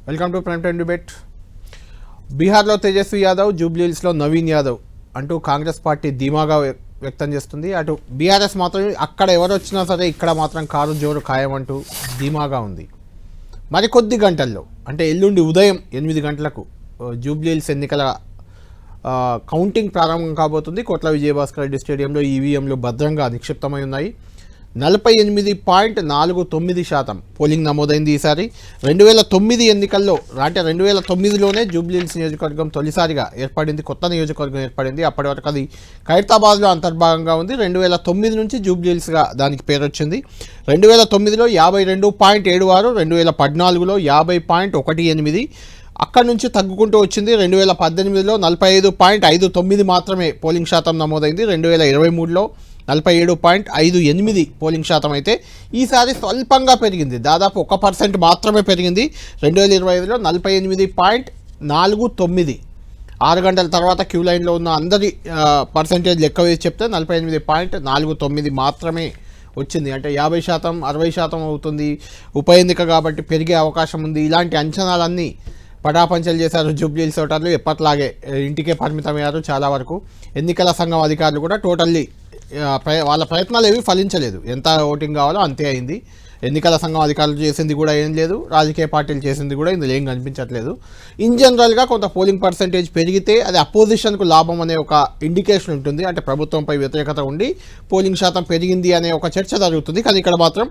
Welcome to prime time debate. బీహార్లో తేజస్వి యాదవ్, జూబ్లీహిల్స్లో నవీన్ యాదవ్ అంటూ కాంగ్రెస్ పార్టీ ధీమాగా వ్యక్తం చేస్తుంది. అటు బీఆర్ఎస్ మాత్రం అక్కడ ఎవరు వచ్చినా సరే ఇక్కడ మాత్రం కారు జోరు ఖాయమంటూ ధీమాగా ఉంది. మరికొద్ది గంటల్లో అంటే ఎల్లుండి ఉదయం 8 గంటలకు జూబ్లీహిల్స్ ఎన్నికల కౌంటింగ్ ప్రారంభం కాబోతుంది. కోట్ల విజయభాస్కర్ రెడ్డి స్టేడియంలో ఈవీఎంలు భద్రంగా నిక్షిప్తమై ఉన్నాయి. 48.49% పోలింగ్ నమోదైంది. ఈసారి 2009 ఎన్నికల్లో అంటే 2009లోనే జూబ్లీహిల్స్ నియోజకవర్గం తొలిసారిగా ఏర్పడింది, కొత్త నియోజకవర్గం ఏర్పడింది. అప్పటి వరకు అది ఖైరతాబాద్లో అంతర్భాగంగా ఉంది. 2009 నుంచి జూబ్లీహిల్స్గా దానికి పేరు వచ్చింది. 2009లో 52.76, 2014లో 50.18, అక్కడి నుంచి తగ్గుకుంటూ వచ్చింది. 2018లో 45.59 మాత్రమే పోలింగ్ శాతం నమోదైంది. 2023లో 47.58 పోలింగ్ శాతం అయితే ఈసారి స్వల్పంగా పెరిగింది, దాదాపు 1% మాత్రమే పెరిగింది. 2025లో 48.49, 6 గంటల తర్వాత క్యూ లైన్లో ఉన్న అందరి పర్సంటేజ్ లెక్క వేసి చెప్తే 48.49 మాత్రమే వచ్చింది. అంటే 50%, 60% అవుతుంది. ఉప ఎన్నిక కాబట్టి పెరిగే అవకాశం ఉంది. ఇలాంటి అంచనాలన్నీ పటాపంచలు చేశారు జూబ్లీహిల్స్ ఓటర్లు. ఎప్పట్లాగే ఇంటికే పరిమితమయ్యారు చాలా వరకు. ఎన్నికల సంఘం అధికారులు కూడా టోటల్లీ వాళ్ళ ప్రయత్నాలు ఏవి ఫలించలేదు. ఎంత ఓటింగ్ కావాలో అంతే అయింది. ఎన్నికల సంఘం అధికారులు చేసింది కూడా ఏం లేదు, రాజకీయ పార్టీలు చేసింది కూడా ఇందులో ఏం కనిపించట్లేదు. ఇన్ జనరల్గా కొంత పోలింగ్ పర్సంటేజ్ పెరిగితే అది అపోజిషన్కు లాభం అనే ఒక ఇండికేషన్ ఉంటుంది. అంటే ప్రభుత్వంపై వ్యతిరేకత ఉండి పోలింగ్ శాతం పెరిగింది అనే ఒక చర్చ జరుగుతుంది. కానీ ఇక్కడ మాత్రం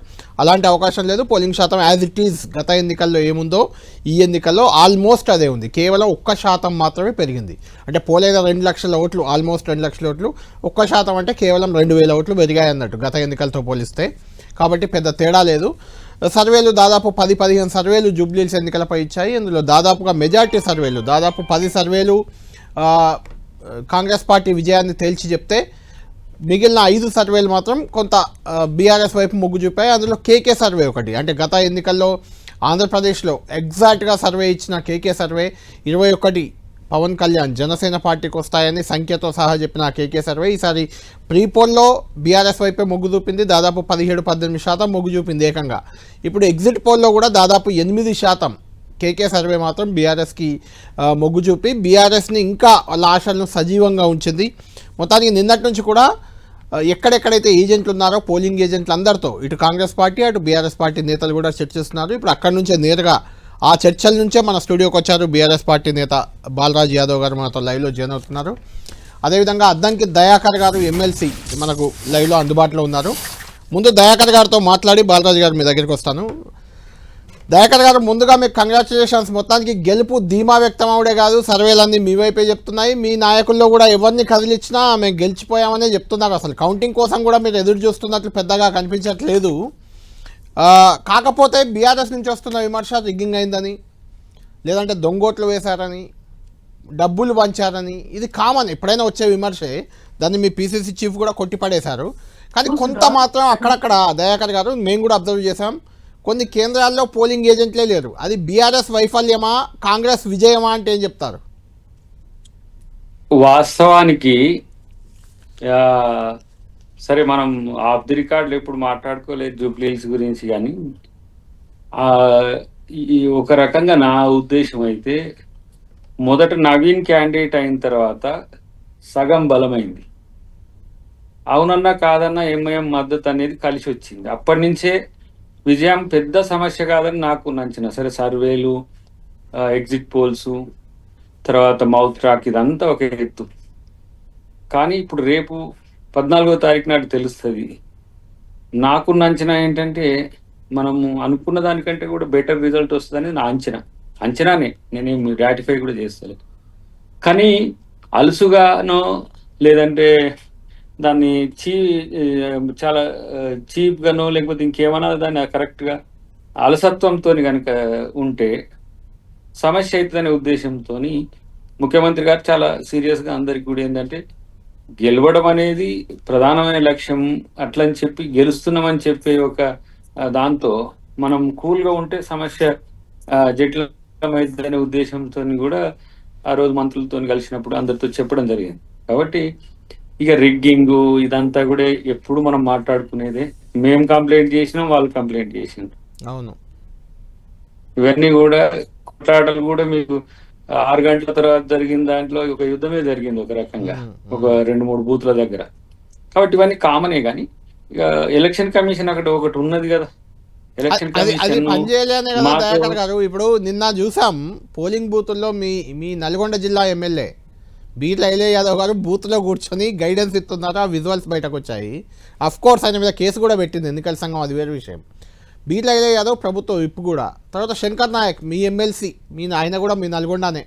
అలాంటి అవకాశం లేదు. పోలింగ్ శాతం యాజ్ ఇట్ ఈజ్ గత ఎన్నికల్లో ఏముందో ఈ ఎన్నికల్లో ఆల్మోస్ట్ అదే ఉంది. కేవలం 1% మాత్రమే పెరిగింది. అంటే పోలైన 2 లక్షల ఓట్లు, ఆల్మోస్ట్ 2 లక్షల ఓట్లు, 1% అంటే కేవలం 2000 ఓట్లు పెరిగాయి అన్నట్టు గత ఎన్నికలతో పోలిస్తే. కాబట్టి పెద్ద తేడా లేదు. సర్వేలు దాదాపు 10-15 సర్వేలు జూబ్లీహిల్స్ ఎన్నికలపై ఇచ్చాయి. ఇందులో దాదాపుగా మెజార్టీ సర్వేలు, దాదాపు 10 సర్వేలు కాంగ్రెస్ పార్టీ విజయాన్ని తేల్చి చెప్తే మిగిలిన 5 సర్వేలు మాత్రం కొంత బీఆర్ఎస్ వైపు మొగ్గు చూపాయి. అందులో కేకే సర్వే ఒకటి. అంటే గత ఎన్నికల్లో ఆంధ్రప్రదేశ్లో ఎగ్జాక్ట్గా సర్వే ఇచ్చిన కేకే సర్వే 21 పవన్ కళ్యాణ్ జనసేన పార్టీకి వస్తాయని సంఖ్యతో సహా చెప్పిన కేకే సర్వే ఈసారి ప్రీపోల్లో బీఆర్ఎస్ వైపే మొగ్గు చూపింది. దాదాపు 17-18% మొగ్గు చూపింది ఏకంగా. ఇప్పుడు ఎగ్జిట్ పోల్లో కూడా దాదాపు 8% కేకే సర్వే మాత్రం బీఆర్ఎస్కి మొగ్గు చూపి బీఆర్ఎస్ని ఇంకా వాళ్ళ ఆశలను సజీవంగా ఉంచింది. మొత్తానికి నిన్నటి నుంచి కూడా ఎక్కడెక్కడైతే ఏజెంట్లు ఉన్నారో పోలింగ్ ఏజెంట్లు అందరితో ఇటు కాంగ్రెస్ పార్టీ అటు బీఆర్ఎస్ పార్టీ నేతలు కూడా చర్చిస్తున్నారు. ఇప్పుడు అక్కడి నుంచే నేరుగా ఆ చర్చల నుంచే మన స్టూడియోకి వచ్చారు బీఆర్ఎస్ పార్టీ నేత బాలరాజ్ యాదవ్ గారు, మనతో లైవ్లో జాయిన్ అవుతున్నారు. అదేవిధంగా అద్దంకి దయాకర్ గారు ఎమ్మెల్సీ మనకు లైవ్లో అందుబాటులో ఉన్నారు. ముందు దయాకర్ గారితో మాట్లాడి బాలరాజ్ గారు మీ దగ్గరికి వస్తాను. దయాకర్ గారు, ముందుగా మీకు కంగ్రాచులేషన్స్. మొత్తానికి గెలుపు ధీమా వ్యక్తం అవడే కాదు, సర్వేలన్నీ మీ వైపే చెప్తున్నాయి. మీ నాయకుల్లో కూడా ఎవరిని కదిలిచ్చినా మేము గెలిచిపోయామనే చెప్తున్నారు. అసలు కౌంటింగ్ కోసం కూడా మీరు ఎదురు చూస్తున్నట్లు పెద్దగా కనిపించట్లేదు. కాకపోతే బీఆర్ఎస్ నుంచి వస్తున్న విమర్శ రిగ్గింగ్ అయిందని, లేదంటే దొంగోట్లు వేశారని, డబ్బులు పంచారని, ఇది కామన్ ఎప్పుడైనా వచ్చే విమర్శే. దాన్ని మీ పీసీసీ చీఫ్ కూడా కొట్టిపడేశారు. కానీ కొంత మాత్రం అక్కడక్కడ దయాకర్ గారు మేము కూడా అబ్జర్వ్ చేశాం, కొన్ని కేంద్రాల్లో పోలింగ్ ఏజెంట్లే లేరు. అది బీఆర్ఎస్ వైఫల్యమా కాంగ్రెస్ విజయమా అంటే ఏం చెప్తారు? వాస్తవానికి సరే, మనం ఆఫ్ ది రికార్డులు ఎప్పుడు మాట్లాడుకోలేదు జూబ్లీహిల్స్ గురించి. కానీ ఈ ఒక రకంగా నా ఉద్దేశం అయితే మొదట నవీన్ క్యాండిడేట్ అయిన తర్వాత సగం బలమైంది. అవునన్నా కాదన్నా ఎంఐఎం మద్దతు అనేది కలిసి వచ్చింది. అప్పటి నుంచే విజయం పెద్ద సమస్య కాదని నాకు నచ్చిన. సరే, సర్వేలు, ఎగ్జిట్ పోల్స్, తర్వాత మౌత్ ట్రాక్ ఇదంతా ఒక ఎత్తు. కానీ ఇప్పుడు రేపు 14వ తారీఖు నాడు తెలుస్తుంది. నాకున్న అంచనా ఏంటంటే మనము అనుకున్న దానికంటే కూడా బెటర్ రిజల్ట్ వస్తుందని నా అంచనానే. నేనేం రాటిఫై కూడా చేస్తలేదు. కానీ అలుసుగానో లేదంటే దాన్ని చాలా చీప్గానో లేకపోతే ఇంకేమన్నా దాన్ని కరెక్ట్గా అలసత్వంతో కనుక ఉంటే సమస్య అవుతుందనే ఉద్దేశంతో ముఖ్యమంత్రి గారు చాలా సీరియస్గా అందరికి కూడా ఏంటంటే గెలవడం అనేది ప్రధానమైన లక్ష్యం, అట్లని చెప్పి గెలుస్తున్నామని చెప్పే ఒక దాంతో మనం కూల్గా ఉంటే సమస్య జటిలమైందనే ఉద్దేశంతో కూడా ఆ రోజు మంత్రులతో కలిసినప్పుడు అందరితో చెప్పడం జరిగింది. కాబట్టి ఇక రిగ్గింగ్ ఇదంతా కూడా ఎప్పుడు మనం మాట్లాడుకునేదే. మేము కంప్లైంట్ చేసినాం, వాళ్ళు కంప్లైంట్ చేసినాం. అవును, ఇవన్నీ కూడా కొట్లాటలు కూడా మీకు 6 గంటల తర్వాత జరిగిన దాంట్లో ఒక యుద్ధమే జరిగింది ఒక రకంగా, ఒక 2-3 బూత్ల దగ్గర. కాబట్టి ఇవన్నీ కామనే. కానీ ఇక ఎలక్షన్ కమిషన్ ఒకటి ఉన్నది కదా, ఎలక్షన్ అది అది కమిషన్ పనిచేయలేనే కదా మాకు దయాకర్ గారు. ఇప్పుడు నిన్న చూసాం పోలింగ్ బూతుల్లో మీ నల్గొండ జిల్లా ఎమ్మెల్యే బీట్ల ఐలయ్య యాదవ్ గారు బూత్లో కూర్చొని గైడెన్స్ ఇస్తున్నారు. ఆ విజువల్స్ బయటకు వచ్చాయి. అఫ్ కోర్స్ ఆయన మీద కేసు కూడా పెట్టింది ఎన్నికల సంఘం, అది వేరే విషయం. బీట్ల ఐలయ్య యాదవ్ ప్రభుత్వ విప్ కూడా. తర్వాత శంకర్ నాయక్ మీ ఎమ్మెల్సీ, ఆయన కూడా మీ నల్గొండనే,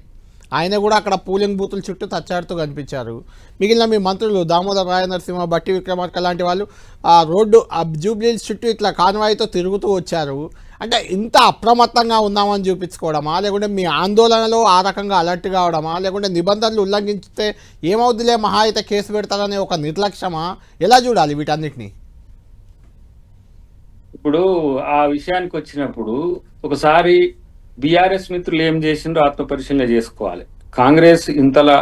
ఆయన కూడా అక్కడ పోలింగ్ బూతుల చుట్టూ తచ్చాడుతూ కనిపించారు. మిగిలిన మీ మంత్రులు దామోదర్ రాయనరసింహ, బట్టి విక్రమార్క లాంటి వాళ్ళు ఆ రోడ్డు ఆ జూబ్లీహిల్స్ చుట్టూ ఇట్లా కాన్వాయ్తో తిరుగుతూ వచ్చారు. అంటే ఇంత అప్రమత్తంగా ఉన్నామని చూపించుకోవడమా, లేకుంటే మీ ఆందోళనలో ఆ రకంగా అలర్ట్ కావడమా, లేకుంటే నిబంధనలు ఉల్లంఘించితే ఏమవుద్దిలే మహా అయితే కేసు పెడతారనే ఒక నిర్లక్ష్యమా, ఎలా చూడాలి వీటన్నిటిని? ఇప్పుడు ఆ విషయానికి వచ్చినప్పుడు ఒకసారి బీఆర్ఎస్ మిత్రులు ఏం చేసిండ్రో ఆత్మపరిశీలన చేసుకోవాలి. కాంగ్రెస్ ఇంతలా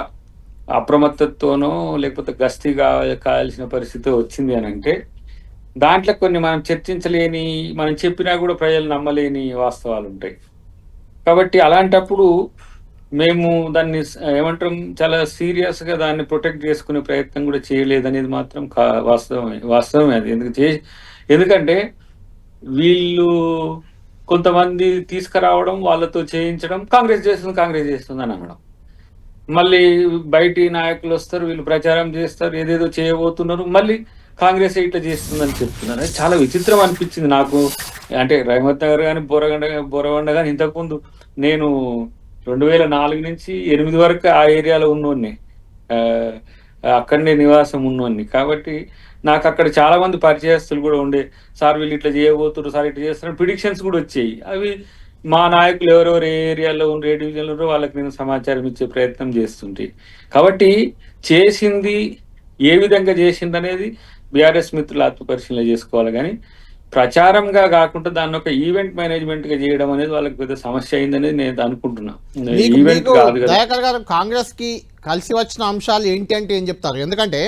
అప్రమత్తతోనో లేకపోతే గస్తీ కావాల్సిన పరిస్థితి వచ్చింది అని అంటే దాంట్లో కొన్ని మనం చర్చించలేని, మనం చెప్పినా కూడా ప్రజలు నమ్మలేని వాస్తవాలు ఉంటాయి. కాబట్టి అలాంటప్పుడు మేము దాన్ని ఏమంటాం, చాలా సీరియస్గా దాన్ని ప్రొటెక్ట్ చేసుకునే ప్రయత్నం కూడా చేయలేదనేది మాత్రం వాస్తవమే అది. ఎందుకంటే వీళ్ళు కొంతమంది తీసుకురావడం, వాళ్ళతో చేయించడం, కాంగ్రెస్ చేస్తుంది అని అనడం, మళ్ళీ బయటి నాయకులు వస్తారు, వీళ్ళు ప్రచారం చేస్తారు, ఏదేదో చేయబోతున్నారు, మళ్ళీ కాంగ్రెస్ ఇట్లా చేస్తుందని చెప్తున్నారు. అది చాలా విచిత్రం అనిపించింది నాకు. అంటే రహమత్ నగర్ కానీ బోరగొండ కానీ ఇంతకుముందు నేను 2004 నుంచి 2008 వరకు ఆ ఏరియాలో ఉన్నోడిని, అక్కడనే నివాసం ఉన్నోడిని. కాబట్టి నాకు అక్కడ చాలా మంది పరిచయస్తులు కూడా ఉండే, సార్ వీళ్ళు ఇట్లా చేయబోతున్నారు, సార్ ఇట్లా చేస్తున్నారు, ప్రిడిక్షన్స్ కూడా వచ్చాయి. అవి మా నాయకులు ఎవరెవరు ఏ ఏరియాలో ఉండే, ఏ డివిజన్లో ఉన్నారో వాళ్ళకి నేను సమాచారం ఇచ్చే ప్రయత్నం చేస్తుంటే, కాబట్టి చేసింది ఏ విధంగా చేసింది అనేది బీఆర్ఎస్ మిత్రులు ఆత్మపరిశీలన చేసుకోవాలి. కానీ ప్రచారంగా కాకుండా దాన్ని ఒక ఈవెంట్ మేనేజ్మెంట్ గా చేయడం అనేది వాళ్ళకి పెద్ద సమస్య అయిందనేది నేను అనుకుంటున్నా. ఈవెంట్ కాదు కదా. దయాకర్ గారు, కాంగ్రెస్ కి కలిసి వచ్చిన అంశాలు ఏంటి అంటే ఏం చెప్తారు? ఎందుకంటే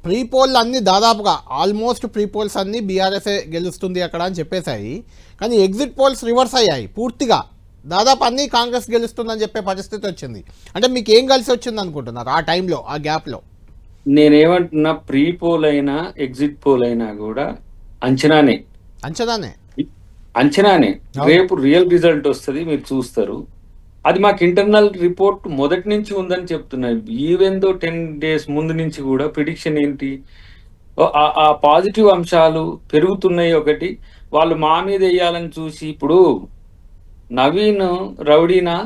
ప్రీ పోల్ అన్ని దాదాపుగా ఆల్మోస్ట్ ప్రీ పోల్స్ అన్ని బీఆర్ఎస్ గెలుస్తుంది అక్కడ అని చెప్పేశాయి. కానీ ఎగ్జిట్ పోల్స్ రివర్స్ అయ్యాయి పూర్తిగా, దాదాపు అన్ని కాంగ్రెస్ గెలుస్తుందని చెప్పే పరిస్థితి వచ్చింది. అంటే మీకు ఏం కలిసి వచ్చింది అనుకుంటున్నారు ఆ టైంలో, ఆ గ్యాప్లో? నేనేమంటున్నా, ప్రీ పోల్ అయినా ఎగ్జిట్ పోల్ అయినా కూడా అంచనానే. రేపు రియల్ రిజల్ట్ వస్తుంది, మీరు చూస్తారు. అది మాకు ఇంటర్నల్ రిపోర్ట్ మొదటి నుంచి ఉందని చెప్తున్నారు. ఈవెన్ దో 10 days ముందు నుంచి కూడా ప్రిడిక్షన్ ఏంటి, ఆ పాజిటివ్ అంశాలు పెరుగుతున్నాయి. ఒకటి, వాళ్ళు మా మీద వేయాలని చూసి, ఇప్పుడు నవీన్ రౌడీనా,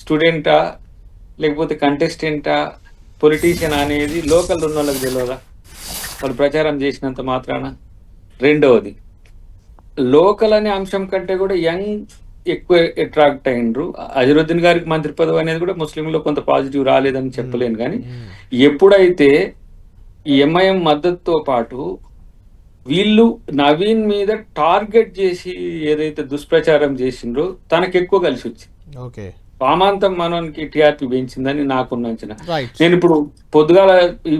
స్టూడెంటా, లేకపోతే కంటెస్టెంటా, పొలిటీషియన్ అనేది లోకల్ ఉన్న వాళ్ళకి తెలియదా వాళ్ళు ప్రచారం చేసినంత మాత్రాన? రెండవది, లోకల్ అనే అంశం కంటే కూడా యంగ్ ఎక్కువ అట్రాక్ట్ అయ్యిండ్రు. అజరుద్దీన్ గారికి మంత్రి పదవి అనేది కూడా ముస్లింలో కొంత పాజిటివ్ రాలేదని చెప్పలేను. కానీ ఎప్పుడైతే ఈ ఎంఐఎం మద్దతుతో పాటు వీళ్ళు నవీన్ మీద టార్గెట్ చేసి ఏదైతే దుష్ప్రచారం చేసిండ్రో తనకు ఎక్కువ కలిసి వచ్చింది. పామాంతం మనోనికి టీఆర్పీ పెంచిందని నాకున్న అంచనా. నేను ఇప్పుడు పొద్దుగాల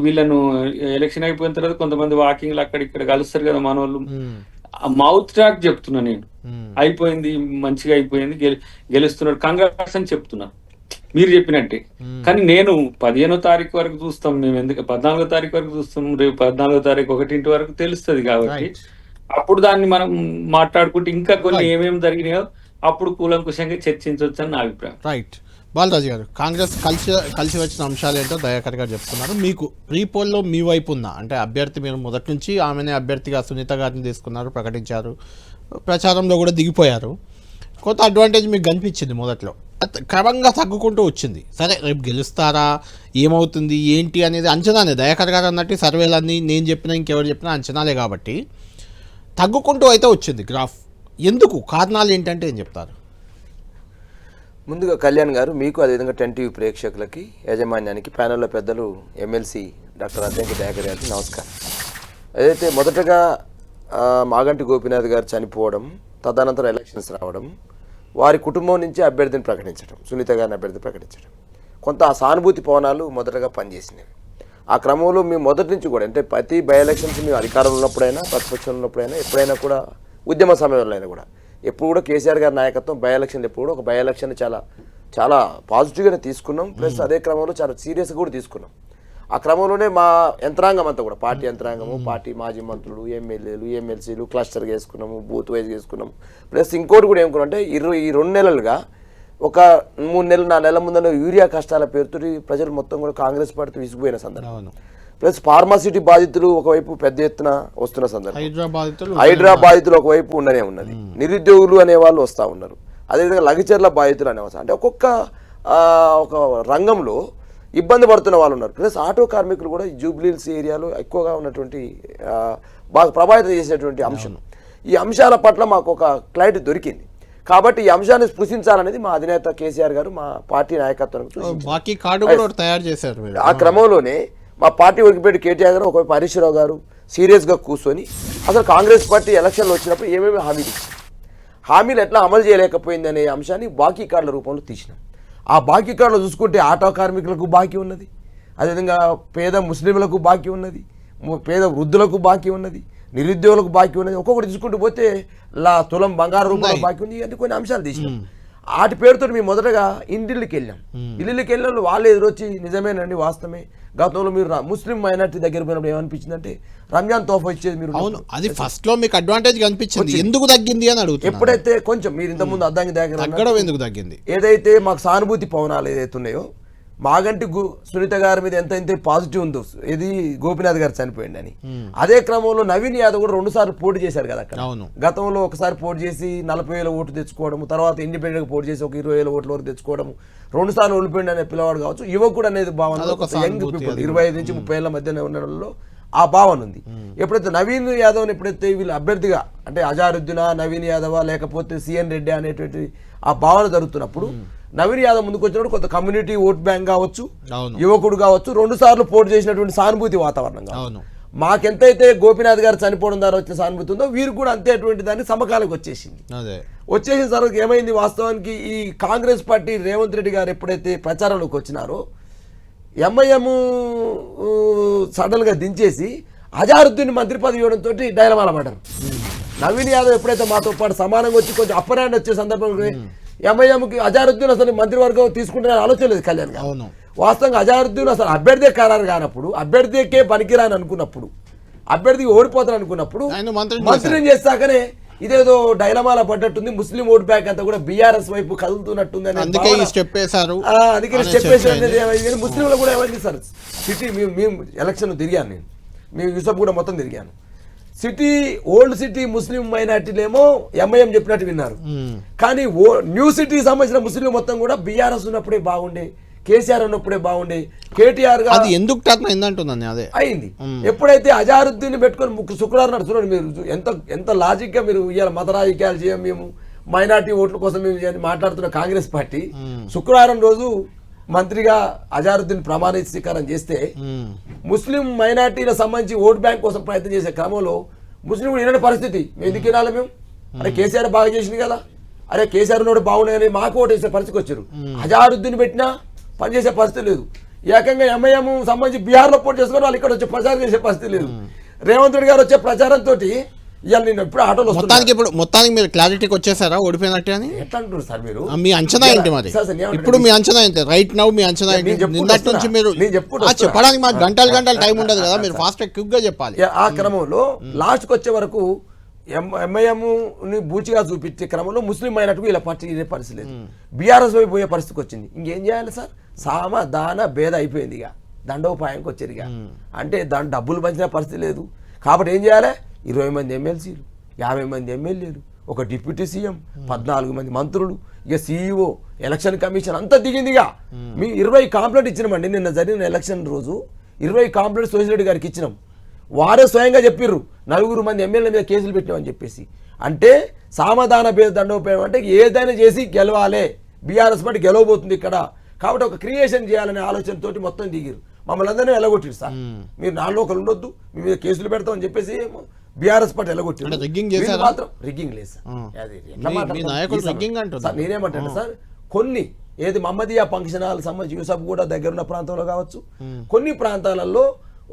వీళ్ళను ఎలక్షన్ అయిపోయిన తర్వాత కొంతమంది వాకింగ్లు అక్కడ ఇక్కడ కలుస్తారు కదా మనోళ్ళు, మౌత్ ట్రాక్ చెప్తున్నా నేను, అయిపోయింది మంచిగా అయిపోయింది, గెలుస్తున్నారు, కంగ్రాట్స్ అని చెప్తున్నారు మీరు చెప్పినట్టే. కానీ నేను 15వ తారీఖు వరకు చూస్తాం మేము, ఎందుకు 14వ తారీఖు వరకు చూస్తాం, రేపు 14వ తారీఖు 1 వరకు తెలుస్తుంది. కాబట్టి అప్పుడు దాన్ని మనం మాట్లాడుకుంటే ఇంకా కొన్ని ఏమేమి జరిగినాయో అప్పుడు కూలంకుశంగా చర్చించవచ్చు అని నా అభిప్రాయం. రైట్. బాలరాజు గారు, కాంగ్రెస్ కలిసి వచ్చిన అంశాలు ఏంటో దయాకర్ గారు చెప్తున్నారు. మీకు ప్రీ పోల్లో మీ వైపు ఉన్న అంటే అభ్యర్థి, మీరు మొదటి నుంచి ఆమెనే అభ్యర్థిగా సునీత గారిని తీసుకున్నారు, ప్రకటించారు, ప్రచారంలో కూడా దిగిపోయారు. కొంత అడ్వాంటేజ్ మీకు కనిపించింది మొదట్లో, క్రమంగా తగ్గుకుంటూ వచ్చింది. సరే, రేపు గెలుస్తారా, ఏమవుతుంది ఏంటి అనేది అంచనానే. దయాకర్ గారు అన్నట్టు సర్వేలన్నీ నేను చెప్పినా ఇంకెవరు చెప్పినా అంచనాలే. కాబట్టి తగ్గుకుంటూ అయితే వచ్చింది గ్రాఫ్. ఎందుకు, కారణాలు ఏంటంటే ఏం చెప్తారు? ముందుగా కళ్యాణ్ గారు, మీకు అదేవిధంగా 10 TV ప్రేక్షకులకి, యాజమాన్యానికి, ప్యానెల్లో పెద్దలు, ఎమ్మెల్సీ డాక్టర్ అద్దంకి దయాకర్ గారికి నమస్కారం. ఏదైతే మొదటగా మాగంటి గోపీనాథ్ గారు చనిపోవడం, తదనంతరం ఎలక్షన్స్ రావడం, వారి కుటుంబం నుంచి అభ్యర్థిని ప్రకటించడం, సునీత గారిని అభ్యర్థి ప్రకటించడం, కొంత ఆ సానుభూతి పవనాలు మొదటగా పనిచేసినవి. ఆ క్రమంలో మేము మొదటి నుంచి కూడా, అంటే ప్రతి బై ఎలక్షన్స్ మేము అధికారంలో ఉన్నప్పుడైనా, ప్రతిపక్షంలో ఉన్నప్పుడైనా, ఎప్పుడైనా కూడా, ఉద్యమ సమయంలో అయినా కూడా ఎప్పుడు కూడా కేసీఆర్ గారి నాయకత్వం బై ఎలక్షన్లు ఎప్పుడు కూడా ఒక బై ఎలక్షన్ చాలా చాలా పాజిటివ్గానే తీసుకున్నాం. ప్లస్ అదే క్రమంలో చాలా సీరియస్గా కూడా తీసుకున్నాం. ఆ క్రమంలోనే మా యంత్రాంగం అంతా కూడా పార్టీ యంత్రాంగము, పార్టీ మాజీ మంత్రులు, ఎమ్మెల్యేలు, ఎమ్మెల్సీలు క్లస్టర్గా వేసుకున్నాము, బూత్ వైజ్ చేసుకున్నాము. ప్లస్ ఇంకోటి కూడా ఏమనుకున్నాం అంటే ఈ 2 నెలలుగా ఒక 3 నెలలు 4 నెలల ముందర యూరియా కష్టాల పేరుతో ప్రజలు మొత్తం కూడా కాంగ్రెస్ పార్టీ విసిగిపోయిన సందర్భం. ప్లస్ ఫార్మాసిటీ బాధితులు ఒకవైపు పెద్ద ఎత్తున వస్తున్న సందర్భం, హైడ్రా బాధితులు ఒకవైపు ఉన్నది, నిరుద్యోగులు అనే వాళ్ళు వస్తూ ఉన్నారు, అదేవిధంగా లగచర్ల బాధితులు అనేవాళ్ళు. అంటే ఒక్కొక్క ఒక రంగంలో ఇబ్బంది పడుతున్న వాళ్ళు ఉన్నారు. ప్లస్ ఆటో కార్మికులు కూడా జూబ్లీహిల్స్ ఏరియాలో ఎక్కువగా ఉన్నటువంటి బాగా ప్రభావితం చేసేటువంటి అంశం. ఈ అంశాల పట్ల మాకు ఒక క్లారిటీ దొరికింది. కాబట్టి ఈ అంశాన్ని స్పృశించాలనేది మా అధినేత కేసీఆర్ గారు మా పార్టీ నాయకత్వం తయారు చేశారు. ఆ క్రమంలోనే మా పార్టీ వర్కిపెట్టి కేటీఆర్ గారు ఒకవైపు హరీష్ రావు గారు సీరియస్గా కూర్చొని అసలు కాంగ్రెస్ పార్టీ ఎలక్షన్లు వచ్చినప్పుడు ఏమేమి హామీలు ఇచ్చింది, హామీలు ఎట్లా అమలు చేయలేకపోయింది అనే అంశాన్ని బాకీ కార్డుల రూపంలో తీసినాం. ఆ బాకీ కార్డులో చూసుకుంటే ఆటో కార్మికులకు బాకీ ఉన్నది, అదేవిధంగా పేద ముస్లింలకు బాకీ ఉన్నది, పేద వృద్ధులకు బాకీ ఉన్నది, నిరుద్యోగులకు బాకీ ఉన్నది. ఒక్కొక్కటి తీసుకుంటూ పోతే తులం బంగారు రూపంలో బాకీ ఉంది. ఇవన్నీ కొన్ని అంశాలు తీసినాం. వాటి పేరుతో మేము మొదటగా ఇంటిళ్ళకి వెళ్ళాం. ఇల్లుకి వెళ్ళిన వాళ్ళు ఎదురొచ్చి నిజమేనండి, వాస్తవమే, గతంలో మీరు ముస్లిం మైనార్టీ దగ్గర పోయినప్పుడు ఏమనిపించింది అంటే రంజాన్ తోఫా ఇచ్చేది మీరు. అవును, అది ఫస్ట్ లో మీకు అడ్వాంటేజ్ కనిపించింది, ఎందుకు తగ్గింది అని అడుగుతారు. ఎప్పుడైతే కొంచెం మీరు ఇంతకుముందు అద్దంకి దగ్గర ఎందుకు తగ్గింది, ఏదైతే మాకు సానుభూతి పవనాలు ఏదైతే ఉన్నాయో, మాగంటి సునీత గారి మీద ఎంత పాజిటివ్ ఉందో, ఇది గోపీనాథ్ గారు చనిపోయింది అని, అదే క్రమంలో నవీన్ యాదవ్ కూడా 2 సార్లు పోటీ చేశారు కదా అక్కడ. గతంలో ఒకసారి పోటీ చేసి 40,000 ఓట్లు తెచ్చుకోవడం, తర్వాత ఇండిపెండెంట్ పోటీ చేసి ఒక 20,000 ఓట్ల వరకు తెచ్చుకోవడం, 2 సార్లు ఓడిపోయింది అనే పిల్లవాడు కావచ్చు, యువకుడు అనేది భావన, యంగ్ పీపుల్ 25 నుంచి 30 ఏళ్ల మధ్య ఉండడంలో ఆ భావన ఉంది. ఎప్పుడైతే నవీన్ యాదవ్ ఎప్పుడైతే వీళ్ళు అభ్యర్థిగా అంటే అజారుద్దీనా, నవీన్ యాదవ్ లేకపోతే సిఎన్ రెడ్డి అనేటువంటి ఆ భావన జరుగుతున్నప్పుడు నవీన్ యాదవ్ ముందుకు వచ్చినప్పుడు కొంత కమ్యూనిటీ ఓట్ బ్యాంక్ కావచ్చు, యువకుడు కావచ్చు, 2 సార్లు పోటీ చేసినటువంటి సానుభూతి వాతావరణం కావచ్చు. మాకెంతైతే గోపీనాథ్ గారు చనిపోవడం ద్వారా వచ్చిన సానుభూతి ఉందో వీరికి కూడా అంతే అటువంటి దాన్ని సమకాలకు వచ్చేసింది. వచ్చేసిన తర్వాత ఏమైంది, వాస్తవానికి ఈ కాంగ్రెస్ పార్టీ రేవంత్ రెడ్డి గారు ఎప్పుడైతే ప్రచారంలోకి వచ్చినారో ఎంఐఎం సడన్గా దించేసి అజారుద్దీన్ మంత్రి పదవి ఇవ్వడంతో డైలమాల పడ్డారు. నవీన్ యాదవ్ ఎప్పుడైతే మాతో పాటు సమానంగా వచ్చి కొంచెం అప్పర్ హ్యాండ్ వచ్చే సందర్భంలో ఎంఐఎంకి అజారుద్దీన్ అసలు మంత్రివర్గం తీసుకుంటున్న ఆలోచన లేదు కళ్యాణ్ గారు. వాస్తవంగా అజారుద్దీన్ అసలు అభ్యర్థి ఖరారు కానప్పుడు, అభ్యర్థికే పనికిరాని అనుకున్నప్పుడు, అభ్యర్థికి ఓడిపోతాను అనుకున్నప్పుడు మంత్రిని చేస్తాకనే ఇదేదో డైలమాల పడ్డట్టుంది, ముస్లిం ఓట్ బ్యాంక్ అంతా కూడా బీఆర్ఎస్ వైపు కదులుతున్నట్టుంది అని అందుకని చెప్పేసారు. ముస్లింలు కూడా ఏమైంది సార్, సిటీ మేము ఎలక్షన్ తిరిగాను, మేము యూసఫ్ కూడా మొత్తం తిరిగాను. సిటీ ఓల్డ్ సిటీ ముస్లిం మైనార్టీలేమో ఎంఐఎం చెప్పినట్టు విన్నారు, కానీ న్యూ సిటీకి సంబంధించిన ముస్లిం మొత్తం కూడా బీఆర్ఎస్ ఉన్నప్పుడే బాగుండే, కేసీఆర్ ఉన్నప్పుడే బాగుండే, కేటీఆర్ గారు ఎందుకు టర్న్ అయిందంటుందని అదే అయింది. ఎప్పుడైతే అజారుద్దీన్ పెట్టుకొని శుక్రవారం నాడు చూడండి, మీరు ఎంత లాజిక్ గా మీరు ఇవాళ మత రాజకీయాలు చేయం, మేము మైనార్టీ ఓట్ల కోసం మేము మాట్లాడుతున్న కాంగ్రెస్ పార్టీ శుక్రవారం రోజు మంత్రిగా అజారుద్దీన్ ప్రమాణ స్వీకారం చేస్తే ముస్లిం మైనార్టీలకు సంబంధించి ఓట్ బ్యాంక్ కోసం ప్రయత్నం చేసే క్రమంలో ముస్లింలు వినని పరిస్థితి. మేము ఎందుకు వినాలి, మేము అరే కేసీఆర్ బాగా చేసింది కదా, అరే కేసీఆర్ నోడు బాగున్నాయని మాకు ఓటు వేసే పరిస్థితికి వచ్చారు. అజారుద్దీన్ పెట్టినా పనిచేసే పరిస్థితి లేదు. ఏకంగా ఎంఐఎం సంబంధించి బీహార్లో పోటీ చేసుకొని వాళ్ళు ఇక్కడ వచ్చే ప్రచారం చేసే పరిస్థితి లేదు. రేవంత్ రెడ్డి గారు వచ్చే ప్రచారంతో ఇవాళ నేను ఎప్పుడు ఆటోలో మొత్తానికి మీరు క్లారిటీకి వచ్చేసారా ఓడిపోయినట్టు అని ఎట్లా అంటారు సార్ మీరు? మీ అంచనా ఏంటి మరి ఇప్పుడు? మీ అంచనా ఏంటి రైట్ నౌ? మీ అంచనా ఏంటి నిన్నటి నుంచి మీరు చెప్పడానికి మాకు గంటలు టైం ఉండదు కదా, మీరు ఫాస్ట్ క్విక్ గా చెప్పాలి. ఆ క్రమంలో లాస్ట్కి వచ్చే వరకు ఎంఐఎం బూచిగా చూపించే క్రమంలో ముస్లిం అయినట్టు ఇలా పార్టీ ఇదే పరిస్థితి లేదు, బీఆర్ఎస్ వైపు పోయే పరిస్థితికి వచ్చింది. ఇంకేం చేయాలి సార్, సామ దాన భేద అయిపోయింది, ఇక దండోపాయంకి వచ్చారు. ఇక అంటే దాని డబ్బులు పంచిన పరిస్థితి లేదు. కాబట్టి ఏం చేయాలి, 20 మంది ఎమ్మెల్సీలు, 50 మంది ఎమ్మెల్యేలు, ఒక డిప్యూటీ సీఎం, 14 మంది మంత్రులు, ఇక సీఈఓ, ఎలక్షన్ కమిషన్ అంతా దిగిందిగా. మీ 20 కాంప్లైంట్ ఇచ్చినామండి. నిన్న జరిగిన ఎలక్షన్ రోజు 20 కాంప్లైంట్ సోషల్ గారికి ఇచ్చినాం. వారే స్వయంగా చెప్పిర్రు 4 మంది ఎమ్మెల్యేల మీద కేసులు పెట్టినామని చెప్పేసి. అంటే సామధాన భేద దండోపాయం అంటే ఏదైనా చేసి గెలవాలి, బీఆర్ఎస్ పార్టీ గెలవబోతుంది ఇక్కడ, కాబట్టి ఒక క్రియేషన్ చేయాలనే ఆలోచనతోటి మొత్తం దిగిరు. మమ్మల్ని అందరినీ ఎలగొట్టిరు సార్, మీరు నాలో ఒకరు ఉండొద్దు, మీ మీద కేసులు పెడతామని చెప్పేసి బీఆర్ఎస్ పార్టీ ఎలగొట్టిరు. మాత్రం రిగ్గింగ్ లేదు సార్. నేనేమంటాను సార్, కొన్ని ఏది మహమ్మదియా ఫంక్షన్ హాల్ సంబంధించి యూసఫ్ కూడా దగ్గరున్న ప్రాంతంలో కావచ్చు, కొన్ని ప్రాంతాలలో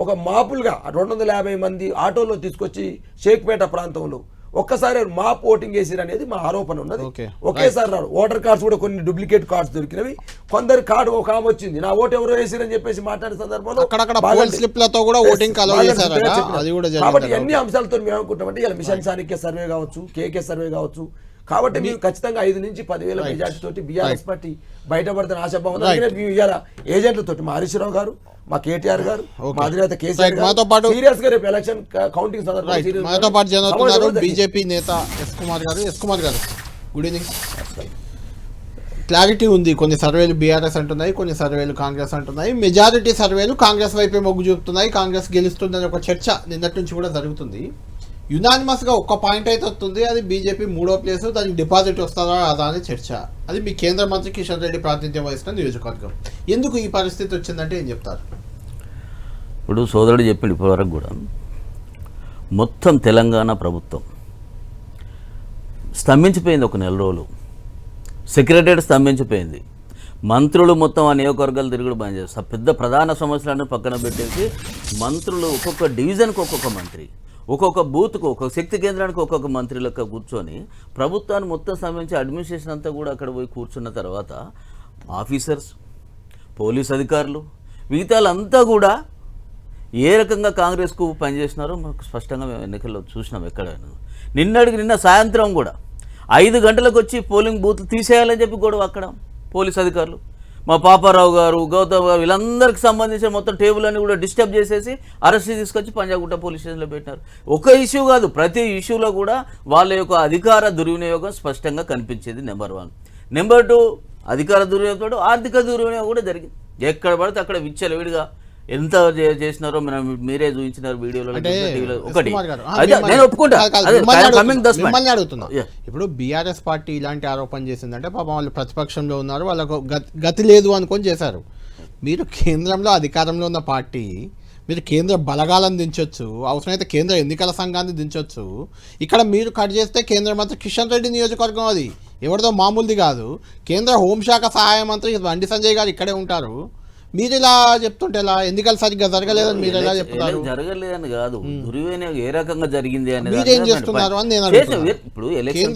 ఒక మాపులుగా 250 మంది ఆటోలో తీసుకొచ్చి షేక్పేట ప్రాంతంలో ఒక్కసారి మాప్ ఓటింగ్ వేసిరు అనేది మా ఆరోపణ ఉన్నది. Okay. ఒకేసారి రాడు. ఓటర్ కార్డ్స్ కూడా కొన్ని డూప్లికేట్ కార్డ్స్ దొరికినవి. కొందరు కార్డు ఒక ఆమె వచ్చింది, నా ఓటు ఎవరో వేసిరని చెప్పేసి మాట్లాడే సందర్భంలో అక్కడక్కడ పోల్ స్లిప్లతో కూడా ఓటింగ్ అలౌ చేశారట. అది కూడా కాబట్టి జరిగింది. అన్ని అంశాలతో మేము అనుకుంటామంటే ఇలా మిషన్ సానికే సర్వే కావచ్చు, కేకే సర్వే కావచ్చు. కాబట్టి మీరు ఖచ్చితంగా 5 నుంచి 10,000 మెజార్టీ తోటి బీఆర్ఎస్ పార్టీ బయటపడుతున్న ఆశాభావం ఇవాళ ఏజెంట్లతో మా హరీష్ రావు గారు, మా కేటీఆర్ గారు, మా అధినేత కేసీఆర్ మాతో పాటు సీరియస్ గా రేపు ఎలక్షన్ కౌంటింగ్ సందర్భంగా మాతో పాటు జరుగుతున్నారు బీజేపీ నేత ఎస్ కుమార్ గారు. ఎస్ కుమార్ గారు, గుడ్ ఈవినింగ్. క్లారిటీ ఉంది, కొన్ని సర్వేలు బీఆర్ఎస్ అంటున్నాయి, కొన్ని సర్వేలు కాంగ్రెస్ అంటున్నాయి. మెజారిటీ సర్వేలు కాంగ్రెస్ వైపే మొగ్గు చూపుతున్నాయి, కాంగ్రెస్ గెలుస్తుందని ఒక చర్చ నిన్నటి నుంచి కూడా జరుగుతుంది. యునానిమస్గా ఒక్క పాయింట్ అయితే వస్తుంది, అది బీజేపీ 3వ ప్లేస్, దానికి డిపాజిట్ వస్తుందా అదా అని చర్చ. అది మీ కేంద్ర మంత్రి కిషన్ రెడ్డి ప్రాతినిధ్యం వహిస్తున్న నియోజకవర్గం. ఎందుకు ఈ పరిస్థితి వచ్చిందంటే ఏం చెప్తారు? ఇప్పుడు సోదరుడు చెప్పిండు ఇప్పటివరకు కూడా మొత్తం తెలంగాణ ప్రభుత్వం స్తంభించిపోయింది. ఒక నెల రోజులు సెక్రటరీ స్తంభించిపోయింది. మంత్రులు మొత్తం ఆ నియోజకవర్గాలు తిరుగుడు బంద్ చేస్తారు. పెద్ద ప్రధాన సమస్యలను పక్కన పెట్టేసి మంత్రులు ఒక్కొక్క డివిజన్కి ఒక్కొక్క మంత్రి, ఒక్కొక్క బూత్కు ఒక్కొక్క శక్తి కేంద్రానికి ఒక్కొక్క మంత్రి లెక్క కూర్చొని ప్రభుత్వాన్ని మొత్తం సంబంధించి అడ్మినిస్ట్రేషన్ అంతా కూడా అక్కడ పోయి కూర్చున్న తర్వాత ఆఫీసర్స్, పోలీస్ అధికారులు, మిగతాలంతా కూడా ఏ రకంగా కాంగ్రెస్కు పనిచేసినారో మనకు స్పష్టంగా మేము ఎన్నికల్లో చూసినాం. ఎక్కడైనా నిన్న సాయంత్రం కూడా 5 గంటలకు వచ్చి పోలింగ్ బూత్లు తీసేయాలని చెప్పి గొడవ అక్కడ పోలీస్ అధికారులు, మా పాపారావు గారు, గౌతమ్ గారు, వీళ్ళందరికీ సంబంధించిన మొత్తం టేబుల్ అన్ని కూడా డిస్టర్బ్ చేసేసి అరెస్ట్ తీసుకొచ్చి పంజాగుట్ట పోలీస్ స్టేషన్లో పెట్టినారు. ఒక ఇష్యూ కాదు, ప్రతి ఇష్యూలో కూడా వాళ్ళ యొక్క అధికార దుర్వినియోగం స్పష్టంగా కనిపించేది. నెంబర్ 1. నెంబర్ 2, అధికార దుర్వినియోగం, ఆర్థిక దుర్వినియోగం కూడా జరిగింది. ఎక్కడ పడితే అక్కడ విచ్చలవిడిగా ఎంత చేసినారో మీరే చూపించినారు వీడియోలో. ఒకటి నేను ఒప్పుకుంటా, అడుగుతున్నా. ఇప్పుడు బీఆర్ఎస్ పార్టీ ఇలాంటి ఆరోపణ చేసిందంటే పాపం వాళ్ళు ప్రతిపక్షంలో ఉన్నారు, వాళ్ళకు గతి లేదు అనుకొని చేశారు. మీరు కేంద్రంలో అధికారంలో ఉన్న పార్టీ, మీరు కేంద్ర బలగాలను దించొచ్చు, అవసరమైతే కేంద్ర ఎన్నికల సంఘాన్ని దించొచ్చు. ఇక్కడ మీరు కట్ చేస్తే కేంద్ర మంత్రి కిషన్ రెడ్డి నియోజకవర్గం, అది ఎవరిదో మామూలుది కాదు. కేంద్ర హోంశాఖ సహాయ మంత్రి బండి సంజయ్ గారు ఇక్కడే ఉంటారు. మీరు ఇలా చెప్తుంటే ఎలా? ఎన్నికలు సరిగ్గా జరగలేదని మీరు ఎలా చెప్తున్నారు? జరగలేదని కాదు, దుర్వినియోగం ఏ రకంగా జరిగింది అనేది మీరేం చేస్తున్నారు అని నేను ఇప్పుడు ఎలక్షన్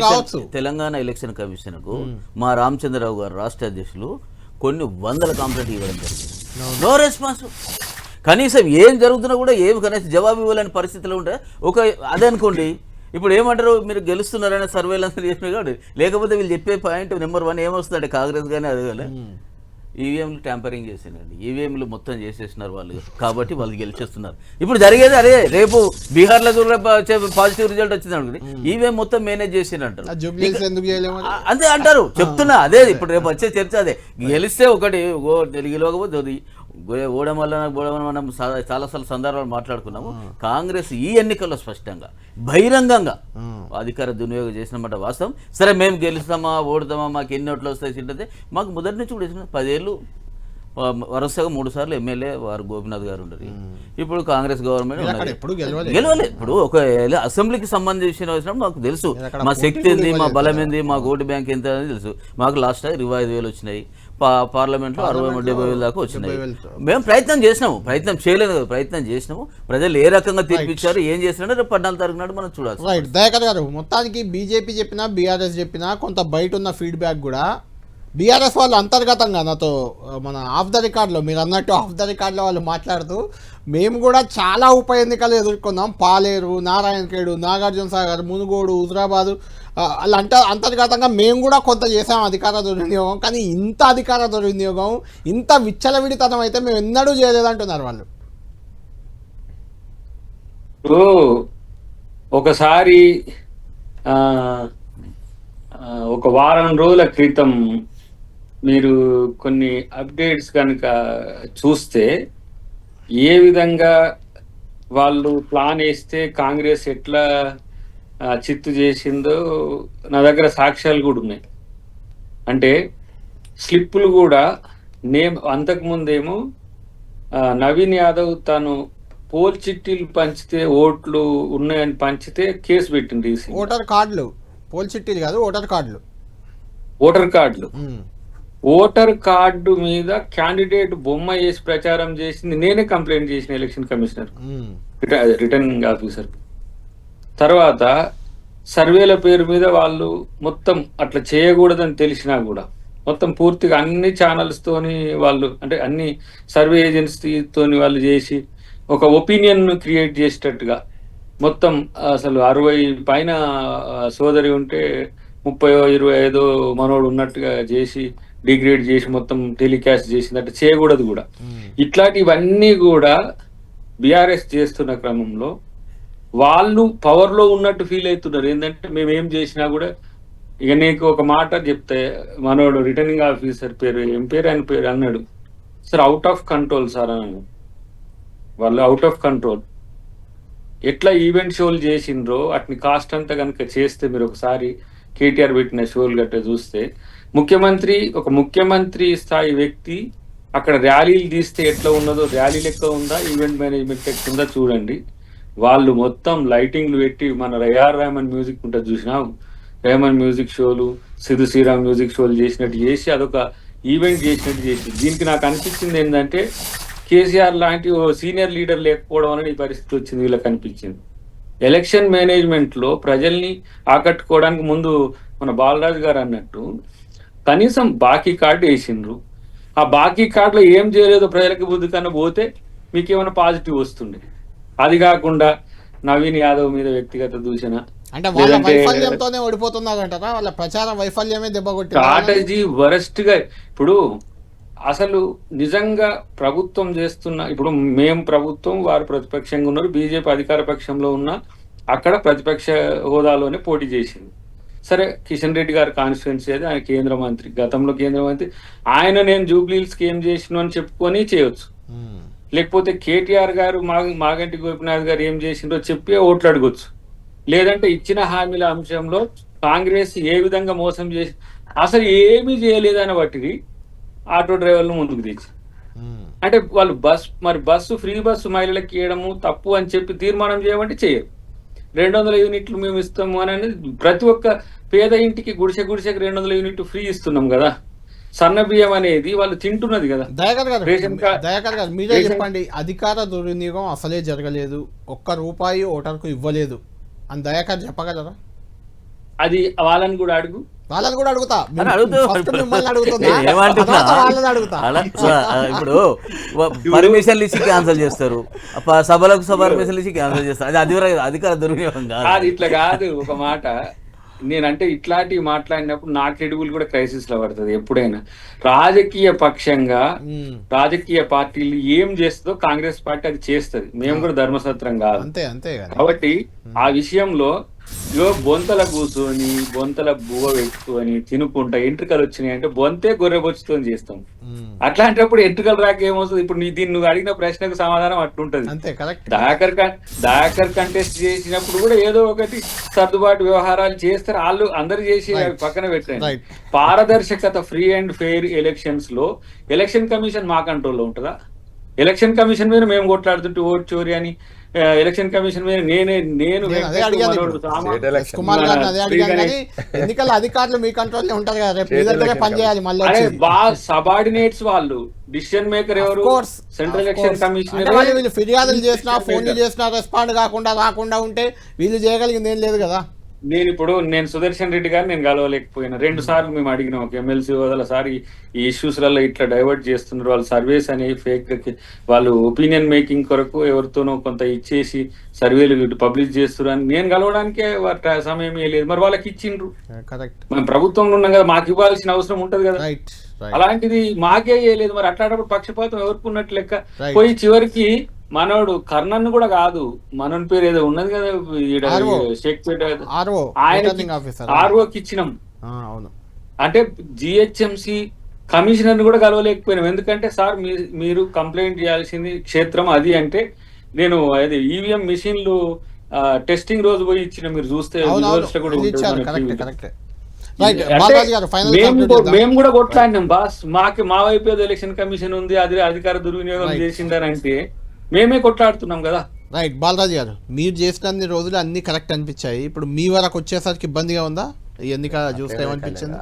కావచ్చు. తెలంగాణ ఎలక్షన్ కమిషన్ కు మా రామచంద్రరావు గారు రాష్ట్ర అధ్యక్షులు కొన్ని వందల కంప్లైంట్ ఇవ్వడం జరిగింది. No response. కనీసం ఏం జరుగుతున్నా కూడా కనీసం జవాబు ఇవ్వాలని పరిస్థితిలో ఉంటే అదే అనుకోండి. ఇప్పుడు ఏమంటారు, మీరు గెలుస్తున్నారనే సర్వేలు అందరూ చేసినా కాబట్టి, లేకపోతే వీళ్ళు చెప్పే పాయింట్ నెంబర్ 1 ఏమొస్తుందంటే కాంగ్రెస్ కానీ అది కానీ ఈవీఎంలు ట్యాంపరింగ్ చేసినండి, ఈవీఎంలు మొత్తం చేసేసినారు వాళ్ళు, కాబట్టి వాళ్ళు గెలిచేస్తున్నారు. ఇప్పుడు జరిగేది అదే. రేపు బీహార్లో కూడా పాజిటివ్ రిజల్ట్ వచ్చింది అనుకోండి, ఈవీఎం మొత్తం మేనేజ్ చేసినంటారు. అంతే అంటారు, చెప్తున్నా అదే. ఇప్పుడు రేపు వచ్చే చర్చ అదే. గెలిస్తే ఒకటి గెలవకపోతే ఓడం వల్ల మనం చాలాసార్లు సందర్భాలు మాట్లాడుకున్నాము. కాంగ్రెస్ ఈ ఎన్నికల్లో స్పష్టంగా బహిరంగంగా అధికార దుర్వినియోగం చేసినమాట వాస్తవం. సరే, మేము గెలుస్తామా ఓడతామా, మాకు ఎన్ని ఓట్లు వస్తాయి తింటే, మాకు మొదటి నుంచి కూడా 10 ఏళ్ళు వరుసగా 3 సార్లు ఎమ్మెల్యే వారు గోపినాథ్ గారు ఉండరు. ఇప్పుడు కాంగ్రెస్ గవర్నమెంట్ గెలవలేదు. ఇప్పుడు ఒక అసెంబ్లీకి సంబంధించిన వచ్చినప్పుడు మాకు తెలుసు మా శక్తి ఏంది, మా బలం ఏంది, మా ఓటు బ్యాంక్ ఎంత అనేది తెలుసు. మాకు లాస్ట్ 25,000 వచ్చినాయి, పార్లమెంట్లో 60-70,000 దాకా వచ్చినాయి. మేము ప్రయత్నం చేయలేదు, ప్రయత్నం చేసినాము. ప్రజలు ఏ రకంగా తీర్పిచ్చారు, ఏం చేసినారో రేపు 14 తారీఖు నాడు మనం చూడాలి. రైట్ దయాకర్ గారు, మొత్తానికి బీజేపీ చెప్పినా బీఆర్ఎస్ చెప్పినా కొంత బయట ఉన్న ఫీడ్బ్యాక్ కూడా బీఆర్ఎస్ వాళ్ళు అంతర్గతంగా నాతో మన ఆఫ్ ద రికార్డులో, మీరు అన్నట్టు ఆఫ్ ద రికార్డులో వాళ్ళు మాట్లాడుతూ, మేము కూడా చాలా ఉప ఎన్నికలు ఎదుర్కొన్నాం, పాలేరు, నారాయణఖేడు, నాగార్జున సాగర్, మునుగోడు, హుజరాబాదు, అలా అంతర్గతంగా మేము కూడా కొంత చేసాం అధికార దుర్వినియోగం, కానీ ఇంత అధికార దుర్వినియోగం, ఇంత విచ్చలవిడితనం అయితే మేము ఎన్నడూ చేయలేదంటున్నారు వాళ్ళు. ఒకసారి ఒక వారం రోజుల క్రితం మీరు కొన్ని అప్డేట్స్ కనుక చూస్తే, ఏ విధంగా వాళ్ళు ప్లాన్ వేస్తే కాంగ్రెస్ ఎట్లా చిత్తు చేసిందో నా దగ్గర సాక్ష్యాలు కూడా ఉన్నాయి. అంటే స్లిప్పులు కూడా అంతకుముందేమో నవీన్ యాదవ్ తను పోల్ చిట్టీలు పంచితే ఓట్లు ఉన్నాయని పంచితే కేసు పెట్టింది. ఓటర్ కార్డులు, పోల్ చిట్టీలు కాదు, ఓటర్ కార్డులు. ఓటర్ కార్డు మీద క్యాండిడేట్ బొమ్మ వేసి ప్రచారం చేసింది నేనే కంప్లైంట్ చేసిన ఎలక్షన్ కమిషనర్, రిటర్నింగ్ ఆఫీసర్. తర్వాత సర్వేల పేరు మీద వాళ్ళు మొత్తం అట్లా చేయకూడదని తెలిసినా కూడా మొత్తం పూర్తిగా అన్ని ఛానల్స్ తోని వాళ్ళు అంటే అన్ని సర్వే ఏజెన్సీతోని వాళ్ళు చేసి ఒక ఒపీనియన్ క్రియేట్ చేసేటట్టుగా మొత్తం అసలు 60 పైన సోదరి ఉంటే 30-25 మనోడు ఉన్నట్టుగా చేసి డిగ్రేడ్ చేసి మొత్తం టెలికాస్ట్ చేసినట్టు చేయకూడదు కూడా. ఇట్లాంటివన్నీ కూడా బీఆర్ఎస్ చేస్తున్న క్రమంలో వాళ్ళు పవర్ లో ఉన్నట్టు ఫీల్ అవుతున్నారు. ఏంటంటే మేము ఏం చేసినా కూడా ఇక నీకు ఒక మాట చెప్తే మనోడు రిటర్నింగ్ ఆఫీసర్ పేరు ఏం పేరు ఆయన పేరు అన్నాడు, sir out of control sir అన్నాడు. వాళ్ళు అవుట్ ఆఫ్ కంట్రోల్ ఎట్లా ఈవెంట్ షోలు చేసిండ్రో అట్ని కాస్ట్ అంతా కనుక చేస్తే మీరు ఒకసారి కేటీఆర్ పెట్టిన షోలు గట్రా చూస్తే ఒక ముఖ్యమంత్రి స్థాయి వ్యక్తి అక్కడ ర్యాలీలు తీస్తే ఎట్లా ఉన్నదో ర్యాలీ లెక్క ఉందా, ఈవెంట్ మేనేజ్మెంట్ లెక్క ఉందా చూడండి. వాళ్ళు మొత్తం లైటింగ్లు పెట్టి మన ఏఆర్ రెహమాన్ మ్యూజిక్ ఉంటుంది చూసినాం, రెహమాన్ మ్యూజిక్ షోలు సిద్ధు శ్రీరామ్ మ్యూజిక్ షోలు చేసినట్టు చేసి అదొక ఈవెంట్ చేసినట్టు చేసి దీనికి నాకు అనిపించింది ఏంటంటే కేసీఆర్ లాంటి ఓ సీనియర్ లీడర్ లేకపోవడం అనేది ఈ పరిస్థితి వచ్చింది వీళ్ళకి అనిపించింది. ఎలక్షన్ మేనేజ్మెంట్ లో ప్రజల్ని ఆకట్టుకోవడానికి ముందు మన బాలరాజు గారు అన్నట్టు కనీసం బాకీ కార్డు వేసిండ్రు. ఆ బాకీ కార్డులో ఏం చేయలేదో ప్రజలకి బుద్ధి కన్నా పోతే మీకేమైనా పాజిటివ్ వస్తుండే. అది కాకుండా నవీన్ యాదవ్ మీద వ్యక్తిగత దూషణ అంటే వాళ్ళ వైఫల్యంతోనే ఓడిపోతున్నారంటారా, వాళ్ళ ప్రచార వైఫల్యమే దెబ్బకొట్టి స్ట్రాటజీ వరస్ట్ గా. ఇప్పుడు అసలు నిజంగా ప్రభుత్వం చేస్తున్న ఇప్పుడు మేము ప్రభుత్వం వారు ప్రతిపక్షంగా ఉన్నారు, బీజేపీ అధికార పక్షంలో ఉన్న అక్కడ ప్రతిపక్ష హోదాలోనే పోటీ చేసింది. సరే కిషన్ రెడ్డి గారి కాన్స్టిట్యున్సీ అది, ఆయన కేంద్ర మంత్రి, గతంలో కేంద్ర మంత్రి, ఆయన నేను జూబ్లీహిల్స్ కి ఏం చేసిన అని చెప్పుకొని చేయొచ్చు. లేకపోతే కేటీఆర్ గారు మాగంటి గోపినాథ్ గారు ఏం చేసిండ్రో చెప్పి ఓట్లు అడగొచ్చు. లేదంటే ఇచ్చిన హామీల అంశంలో కాంగ్రెస్ ఏ విధంగా మోసం చేసి అసలు ఏమీ చేయలేదని బట్టి ఆటో డ్రైవర్లు ముందుకు తెచ్చి అంటే వాళ్ళు బస్సు ఫ్రీ బస్సు మహిళలకు ఇవ్వడము తప్పు అని చెప్పి తీర్మానం చేయమంటే చేయరు. 200 యూనిట్లు మేము ఇస్తాము అని అనేది ప్రతి ఒక్క పేద ఇంటికి గుడిసెకు 200 యూనిట్లు ఫ్రీ ఇస్తున్నాం కదా. సన్న బియ్యం అనేది వాళ్ళు తింటున్నది కదా. దయాకర్ గారు మీరే చెప్పండి, అధికార దుర్వినియోగం అసలే జరగలేదు, ₹1 ఓటర్కు ఇవ్వలేదు అని దయాకర్ చెప్పగలరా? అది వాళ్ళని కూడా అడుగు, వాళ్ళని కూడా అడుగుతా. ఇప్పుడు పర్మిషన్లు ఇచ్చి క్యాన్సిల్ చేస్తారు, సభలకు పర్మిషన్లు ఇచ్చి క్యాన్సిల్ చేస్తారు. అది అధికార దుర్వినియోగం కాదు. ఇట్లా కాదు. ఒక మాట నేనంటే ఇట్లాంటివి మాట్లాడినప్పుడు నా క్రెడిబుల్ కూడా క్రైసిస్ లో పడుతుంది. ఎప్పుడైనా రాజకీయ పక్షంగా రాజకీయ పార్టీలు ఏం చేస్తుందో కాంగ్రెస్ పార్టీ అది చేస్తుంది. మేము కూడా ధర్మసత్రం కాదు. కాబట్టి ఆ విషయంలో బొంతల కూర్చొని బొంతల బువ్వ పెట్టుకొని తినుకుంటా ఎంట్రుకలు వచ్చినాయి అంటే బొంతే గొర్రెబొచ్చుతో చేస్తాం. అట్లాంటప్పుడు ఎంట్రుకలు రాక ఏమవుతుంది? ఇప్పుడు దీన్ని నువ్వు అడిగిన ప్రశ్నకు సమాధానం అట్లుంటది. దయాకర్ కంటెస్ట్ చేసినప్పుడు కూడా ఏదో ఒకటి సర్దుబాటు వ్యవహారాలు చేస్తారు వాళ్ళు. అందరు చేసి పక్కన పెట్టండి. పారదర్శకత, ఫ్రీ అండ్ ఫెయిర్ ఎలక్షన్స్ లో ఎలక్షన్ కమిషన్ మా కంట్రోల్లో ఉంటుందా? ఎలక్షన్ కమిషన్ మీద మేము కొట్లాడుతుంటే ఓట్ చోరీ అని ఎలక్షన్ కమిషన్ మీద ఎన్నికల అధికారులు మీ కంట్రోల్ ఉంటారు కదా, రేపు మీ దగ్గరే పనిచేయాలి. మళ్ళీ సబార్డినేట్స్ వాళ్ళు, డిసిషన్ మేకర్ ఎవరు? Central election commission. వీళ్ళు ఫిర్యాదులు చేసినా ఫోన్లు చేసినా రెస్పాండ్ కాకుండా ఉంటే వీళ్ళు చేయగలిగింది ఏం లేదు కదా. నేను సుదర్శన్ రెడ్డి గారిని నేను కలవలేకపోయినా. 2 సార్లు మేము అడిగినాం. ఒక ఎమ్మెల్సీ హోదాలో సార్ ఈ ఇష్యూస్లలో ఇట్లా డైవర్ట్ చేస్తున్నారు, వాళ్ళు సర్వేస్ అనేవి ఫేక్, వాళ్ళు ఒపీనియన్ మేకింగ్ కొరకు ఎవరితోనో కొంత ఇచ్చేసి సర్వేలు పబ్లిష్ చేస్తున్నారు అని నేను కలవడానికే సమయం లేదు. మరి వాళ్ళకి ఇచ్చిండ్రు. మనం ప్రభుత్వంలో ఉన్నాం కదా, మాకు ఇవ్వాల్సిన అవసరం ఉంటది కదా. అలాంటిది మాకే చేయలేదు. మరి అట్లాంటప్పుడు పక్షపాతం ఎవరికి ఉన్నట్టు లెక్క. పోయి చివరికి మనోడు కర్ణన్ కూడా కాదు, మనోని పేరు ఏదో ఉన్నది కదా షేక్పేట, ఆర్ఓకి ఇచ్చినాం. అంటే జిహెచ్ఎంసి కమిషనర్ కూడా కలవలేకపోయినాం. ఎందుకంటే సార్ మీరు కంప్లైంట్ చేయాల్సింది క్షేత్రం అది అంటే నేను అది ఈవీఎం మిషన్లు టెస్టింగ్ రోజు పోయి ఇచ్చిన మీరు చూస్తే మేము కూడా కొట్లాడినాం. బాస్ మా వైపు ఏదో ఎలక్షన్ కమిషన్ ఉంది, అది అధికార దుర్వినియోగం చేసిందని అంటే మేమే కొట్లాడుతున్నాం కదా. రైట్. బాలరాజు గారు, మీరు చేసిన రోజులు అన్ని కరెక్ట్ అనిపించాయి. ఇప్పుడు మీ వరకు వచ్చేసరికి ఇబ్బందిగా ఉందా? ఎన్నిక చూస్తే ఏమనిపించింది?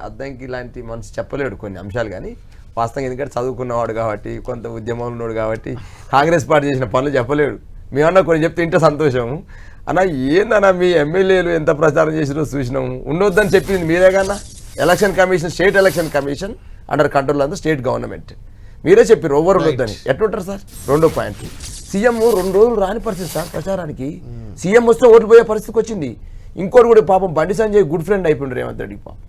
అద్దంకి లాంటి మనసు చెప్పలేడు కొన్ని అంశాలు, కానీ వాస్తవంగా ఎందుకంటే చదువుకున్నవాడు కాబట్టి, కొంత ఉద్యమంలో ఉన్నాడు కాబట్టి కాంగ్రెస్ పార్టీ చేసిన పనులు చెప్పలేడు. మేమన్నా కొన్ని చెప్తే ఇంటే సంతోషము. అన్న ఏందన్నా మీ ఎమ్మెల్యేలు ఎంత ప్రచారం చేసిరో చూసినాము, ఉండొద్దని చెప్పింది మీరే కన్నా. Election commission, state election commission under control of the state government. మీరే చెప్పారు ఓవర్ ఉండొద్దని. ఎట్లుంటారు సార్? 2 పాయింట్లు. సీఎం 2 రోజులు రాని పరిస్థితి సార్ ప్రచారానికి. సీఎం వస్తే ఓట్లు పోయే పరిస్థితికి వచ్చింది. ఇంకోటి కూడా పాపం బండి సంజయ్ గుడ్ ఫ్రెండ్ అయిపోయిండు రేవంత్ రెడ్డికి. పాపం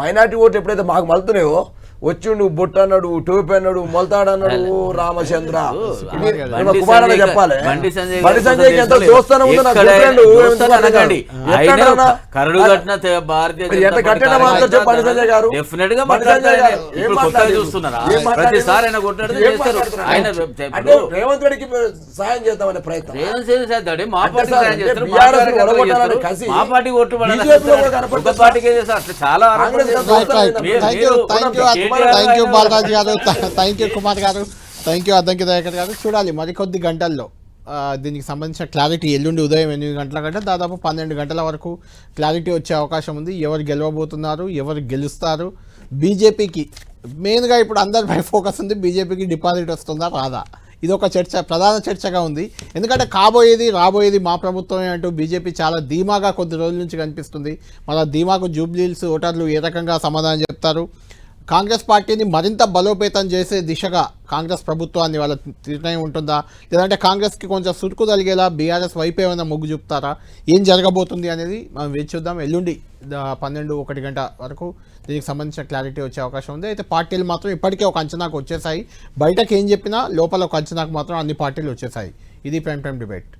మైనార్టీ ఓట్లు ఎప్పుడైతే మాకు మలుతున్నాయో వచ్చిండు, బొట్ట అన్నాడు, టోపీ అన్నాడు, మొలతాడన్నాడు, రామచంద్ర కుమారన్న చెప్పాలి. బండి సంజయ్ ఎంత దోస్తానం ఉందో నాకు ఫ్రెండ్. కరడు కట్టిన భారతీయ ఎంత కట్టిన మాత్రం చెప్పు బండి సంజయ్ గారు. డెఫినెట్ గా చూస్తున్నారా ప్రతిసారి ఆయన కొట్టాడు ఆయన అంటే రేవంత్ రెడ్డికి సాయం చేద్దామనే ప్రయత్నం. మా పార్టీ సాయం చేస్తారు, మా పార్టీ ఓట్లు ఒక పార్టీకి అట్లా చాలా థ్యాంక్ యూ బాలరాజు గారు, థ్యాంక్ యూ కుమార్ గారు, థ్యాంక్ యూ అద్దంకి దయాకర్ గారు. చూడాలి మరికొద్ది గంటల్లో దీనికి సంబంధించిన క్లారిటీ. ఎల్లుండి ఉదయం 8 గంటల కంటే దాదాపు 12 గంటల వరకు క్లారిటీ వచ్చే అవకాశం ఉంది. ఎవరు గెలవబోతున్నారు, ఎవరు గెలుస్తారు. బీజేపీకి మెయిన్గా ఇప్పుడు అందరిపై ఫోకస్ ఉంది. బీజేపీకి డిపాజిట్ వస్తుందా రాదా, ఇది ఒక చర్చ, ప్రధాన చర్చగా ఉంది. ఎందుకంటే రాబోయేది మా ప్రభుత్వమే అంటూ బీజేపీ చాలా ధీమాగా కొద్ది రోజుల నుంచి కనిపిస్తుంది. మన ధీమాకు జూబ్లీహిల్స్ ఓటర్లు ఏ రకంగా సమాధానం చెప్తారు, కాంగ్రెస్ పార్టీని మరింత బలోపేతం చేసే దిశగా కాంగ్రెస్ ప్రభుత్వాన్ని వాళ్ళ నిర్ణయం ఉంటుందా, లేదంటే కాంగ్రెస్కి కొంచెం సురుకు తలిగేలా బీఆర్ఎస్ వైపు ఏమైనా మొగ్గు చూపుతారా, ఏం జరగబోతుంది అనేది మనం వేచి చూద్దాం. ఎల్లుండి 12-1 గంట వరకు దీనికి సంబంధించిన క్లారిటీ వచ్చే అవకాశం ఉంది. అయితే పార్టీలు మాత్రం ఇప్పటికే ఒక అంచనాకు వచ్చేసాయి. బయటకు ఏం చెప్పినా లోపల ఒక అంచనాకు మాత్రం అన్ని పార్టీలు వచ్చేసాయి. ఇది ప్రైమ్ టైం డిబేట్.